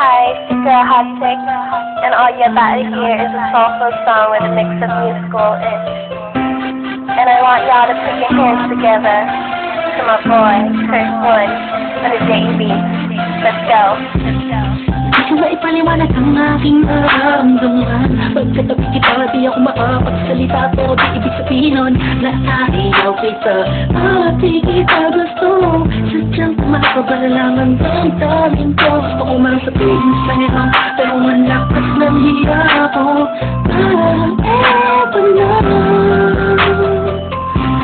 Hi, Sika Hotchick, and all you're about to hear is a soulful song with a mix of musical-ish. And I want y'all to put your hands together to my boy, Kurt One, for the JB. Let's go. Gusto na ipaliwanag ang aking nararamdaman. Pagkatabi kita, di ako makapagsalita. Pero di ibig sabihin nun na ayaw kita. At di kita gusto. Sadyang makabala lang ang damdamin ko. Gusto ko man sabihin sa'yo, pero malakas ng hiya ko. Parang eto na.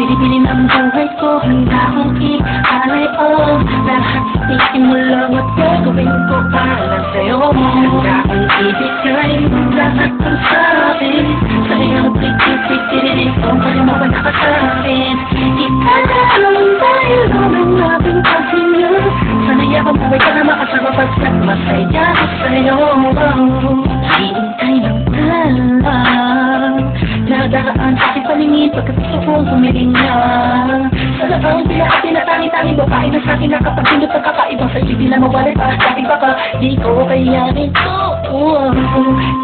Pili-pili ng buhay ko, handa kong i-alay all. Lahat sabihin mo lang at gagawin ko para sa'yo. Handa kong ibigay lahat ng sa'kin. Sa'yo pigil-pigil ko, kaya mawala ka sa'kin. Ipalang tayo ng ating paghinga. Sanay akong buhay ka na makasama pagkat masaya ko sa'yo. Hintay lang nadaraan sa aking paningin pagkat gusto kong humihinga. Sana ang pinakasin na tangi-tanging babae na sa'kin na kapag pindot ang kakaibang sa'yo di lang mawalay pa. Dati baka di ko kayanin to.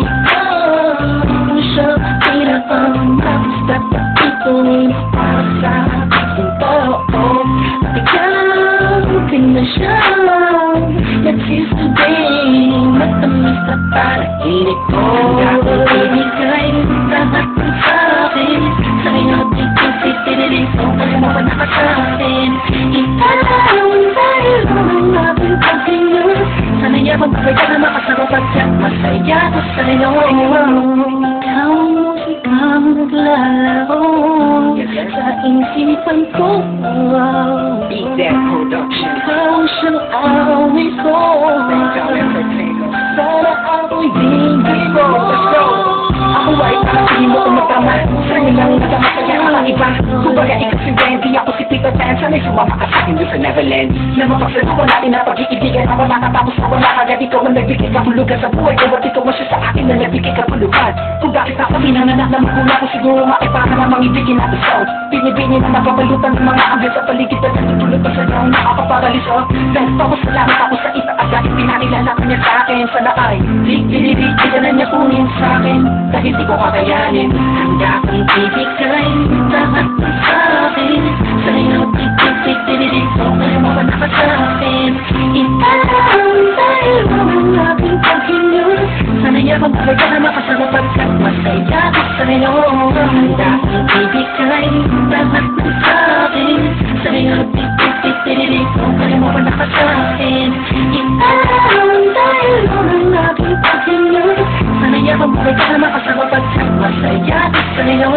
Ikaw siya pinakamakastat na ituloy para sa aking tao. Bigyan na siya. Let's kiss today. Matamis na panaginip ko. Handa kong ibigay lahat ng sa'kin. Sa'yo pigil-pigil ko, kaya mawala ka sa'kin. Ipalang tayo ng ating paghinga. Sanay akong buhay ka na makasama pagkat masaya ko sa'yo. Ikaw ang musikang naglalaro sa isipan ko. Beat That Production. Ikaw ang siyang awit ko. Sana ako'y hindi mo. Ako ay kakasin mo kung magtama. Sa'yo lang natama kaya ang iba. Kumbaga ikaw si Wendy, ako si Peter Pan. Sana'y sumama ka sa'kin doon sa Neverland. Na mapagsaluhan natin na pag-iibigan. Ako nakatapos na wala kagad ikaw ang nagbigay kapulugan sa buhay. Kaya ikaw mo siya sa akin na nagbigay kapulugan. Kung bakit ako pinanganak na magulang ko siguro nga ay para namang ibigin natin sa Binibini na napapalutan ng mga anggan sa paligid at natutulog pa sa'yo ang nakakaparalis. Dahil pa ako salamat ako sa itaas dahil pinakilala ka niya sa'kin. Sana ay di ka na niya kunin sa'kin dahil di ko kakayanin. Handa kong ibigay lahat ng sa'kin. Sa'yo pigil-pigil ko, kaya mawala ka sa'kin. Ipalang tayo ng ating paghinga. Sanay akong buhay ka na makasama pagkat masaya ko sa'yo. Handa kong ibigay lahat ng sa'kin. Sa'yo pigil-pigil ko, kaya mawala ka sa'kin. Ipalang tayo ng ating paghinga. Sanay akong buhay ka na makasama pagkat masaya ko sa'yo.